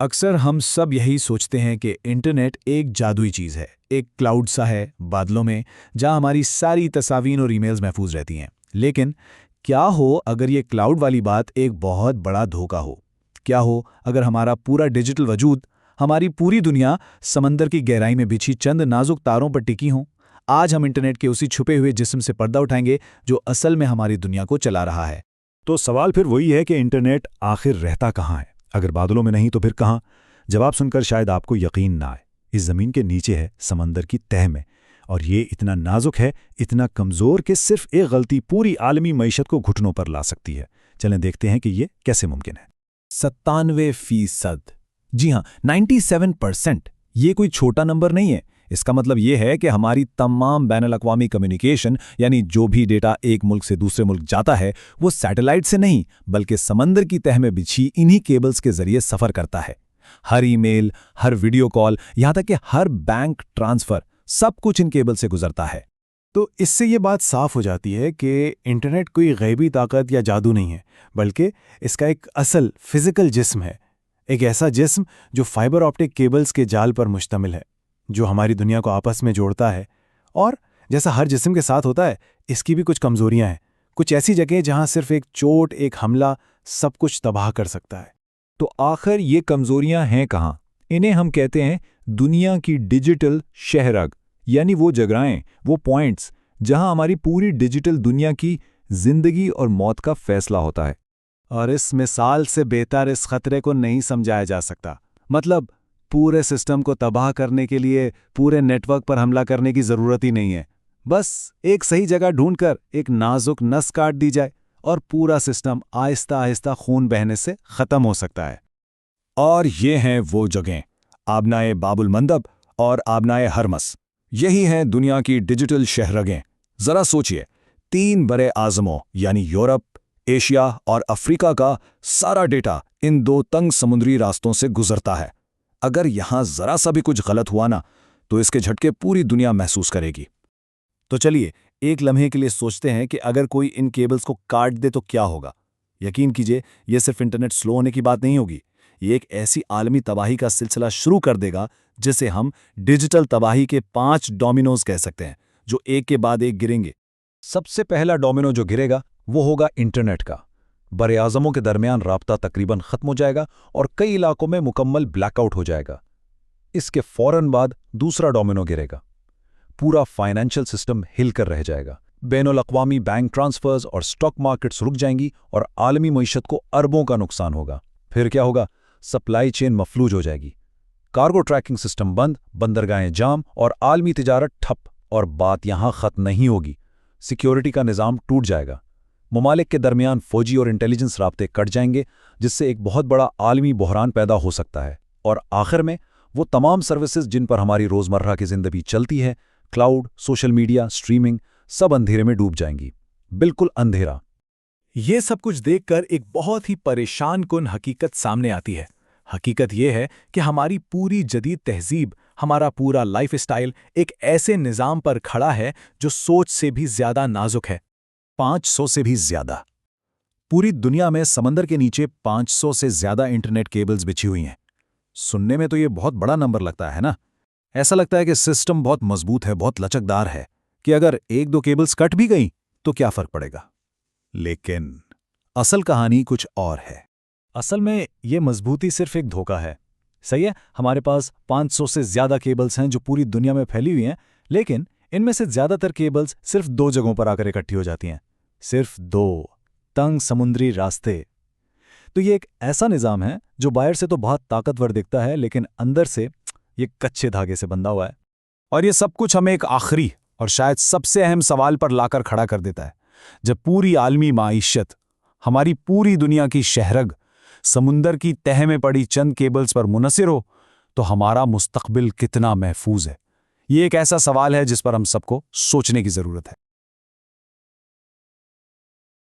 अक्सर हम सब यही सोचते हैं कि इंटरनेट एक जादुई चीज़ है, एक क्लाउड सा है बादलों में, जहां हमारी सारी तस्वीरें और ईमेल्स महफूज रहती हैं। लेकिन क्या हो अगर ये क्लाउड वाली बात एक बहुत बड़ा धोखा हो? क्या हो अगर हमारा पूरा डिजिटल वजूद, हमारी पूरी दुनिया समंदर की गहराई में बिछी चंद नाजुक तारों पर टिकी हो? आज हम इंटरनेट के उसी छुपे हुए जिस्म से पर्दा उठाएंगे जो असल में हमारी दुनिया को चला रहा है। तो सवाल फिर वही है कि इंटरनेट आखिर रहता कहाँ है? अगर बादलों में नहीं तो फिर कहाँ? जवाब सुनकर शायद आपको यकीन ना आए। इस जमीन के नीचे है, समंदर की तह में। और ये इतना नाजुक है, इतना कमजोर कि सिर्फ एक गलती पूरी आलमी मईशत को घुटनों पर ला सकती है। चलें देखते हैं कि ये कैसे मुमकिन है। 97%। जी हाँ, 97%। ये कोई छोटा नंबर नहीं है। इसका मतलब ये है कि हमारी तमाम बैनुल-अक़वामी कम्युनिकेशन, यानी जो भी डेटा एक मुल्क से दूसरे मुल्क जाता है, वो सैटेलाइट से नहीं बल्कि समंदर की तह में बिछी इन्हीं केबल्स के जरिए सफ़र करता है। हर ईमेल, हर वीडियो कॉल, यहाँ तक कि हर बैंक ट्रांसफ़र, सब कुछ इन केबल से गुजरता है। तो इससे ये बात साफ हो जाती है कि इंटरनेट कोई गैबी ताकत या जादू नहीं है, बल्कि इसका एक असल फिजिकल जिस्म है। एक ऐसा जिस्म जो फाइबर ऑप्टिक केबल्स के जाल पर मुश्तमिल है, जो हमारी दुनिया को आपस में जोड़ता है। और जैसा हर जिस्म के साथ होता है, इसकी भी कुछ कमजोरियां हैं। कुछ ऐसी जगह जहां सिर्फ एक चोट, एक हमला सब कुछ तबाह कर सकता है। तो आखिर ये कमजोरियां हैं कहाँ? इन्हें हम कहते हैं दुनिया की डिजिटल शहरग, यानी वो जगहें, वो पॉइंट्स जहां हमारी पूरी डिजिटल दुनिया की जिंदगी और मौत का फैसला होता है। और इस मिसाल से बेहतर इस खतरे को नहीं समझाया जा सकता। मतलब पूरे सिस्टम को तबाह करने के लिए पूरे नेटवर्क पर हमला करने की जरूरत ही नहीं है। बस एक सही जगह ढूंढकर एक नाजुक नस काट दी जाए और पूरा सिस्टम आहिस्ता आहिस्ता खून बहने से खत्म हो सकता है। और ये हैं वो जगहें, आबनाए बाबुल मंदब और आबनाए हरमस। यही हैं दुनिया की डिजिटल शहरगें। जरा सोचिए, 3 बड़े आज़मों यानी यूरोप, एशिया और अफ्रीका का सारा डेटा इन 2 तंग समुद्री रास्तों से गुजरता है। अगर यहां जरा सा भी कुछ गलत हुआ ना, तो इसके झटके पूरी दुनिया महसूस करेगी। तो चलिए एक लम्हे के लिए सोचते हैं कि अगर कोई इन केबल्स को काट दे तो क्या होगा। यकीन कीजिए, यह सिर्फ इंटरनेट स्लो होने की बात नहीं होगी। ये एक ऐसी आलमी तबाही का सिलसिला शुरू कर देगा जिसे हम डिजिटल तबाही के 5 डोमिनोज कह सकते हैं, जो एक के बाद एक गिरेंगे। सबसे पहला डोमिनो जो गिरेगा वो होगा इंटरनेट का। बड़े आज़मों के दरमियान राब्ता तकरीबन खत्म हो जाएगा और कई इलाकों में मुकम्मल ब्लैकआउट हो जाएगा। इसके फौरन बाद दूसरा डोमिनो गिरेगा। पूरा फाइनेंशियल सिस्टम हिलकर रह जाएगा। बैनुल-अक़वामी बैंक ट्रांसफर्स और स्टॉक मार्केट्स रुक जाएंगी और आलमी मईशत को अरबों का नुकसान होगा। फिर क्या होगा? सप्लाई चेन मफलूज हो जाएगी। कार्गो ट्रैकिंग सिस्टम बंद, बंदरगाहें जाम और आलमी तिजारत ठप। और बात यहां खत्म नहीं होगी, सिक्योरिटी का निज़ाम टूट जाएगा। ममालिक के दरमियान फौजी और इंटेलिजेंस राब्ते कट जाएंगे, जिससे एक बहुत बड़ा आलमी बहरान पैदा हो सकता है। और आखिर में वो तमाम सर्विसेज जिन पर हमारी रोज़मर्रा की ज़िंदगी चलती है, क्लाउड, सोशल मीडिया, स्ट्रीमिंग, सब अंधेरे में डूब जाएंगी। बिल्कुल अंधेरा। ये सब कुछ देखकर एक बहुत ही परेशान कुन हकीकत सामने आती है। हकीकत ये है कि हमारी पूरी जदीद तहजीब, हमारा पूरा लाइफस्टाइल एक ऐसे निज़ाम पर खड़ा है जो सोच से भी ज़्यादा नाजुक है। 500 से भी ज़्यादा। पूरी दुनिया में समंदर के नीचे 500 से ज़्यादा इंटरनेट केबल्स बिछी हुई हैं। सुनने में तो ये बहुत बड़ा नंबर लगता है ना? ऐसा लगता है कि सिस्टम बहुत मजबूत है, बहुत लचकदार है, कि अगर 1-2 केबल्स कट भी गई तो क्या फ़र्क पड़ेगा। लेकिन असल कहानी कुछ और है। असल में ये मजबूती सिर्फ एक धोखा है। सही है, हमारे पास 500 से ज़्यादा केबल्स हैं जो पूरी दुनिया में फैली हुई हैं, लेकिन इनमें से ज़्यादातर केबल्स सिर्फ 2 जगहों पर आकर इकट्ठी हो जाती हैं। सिर्फ 2 तंग समुद्री रास्ते। तो ये एक ऐसा निज़ाम है जो बाहर से तो बहुत ताकतवर दिखता है, लेकिन अंदर से ये कच्चे धागे से बंधा हुआ है। और ये सब कुछ हमें एक आखिरी और शायद सबसे अहम सवाल पर लाकर खड़ा कर देता है। जब पूरी आलमी माईशत, हमारी पूरी दुनिया की शहरग समुंदर की तह में पड़ी चंद केबल्स पर मुनहसिर हो, तो हमारा मुस्तकबिल कितना महफूज है? ये एक ऐसा सवाल है जिस पर हम सबको सोचने की जरूरत है।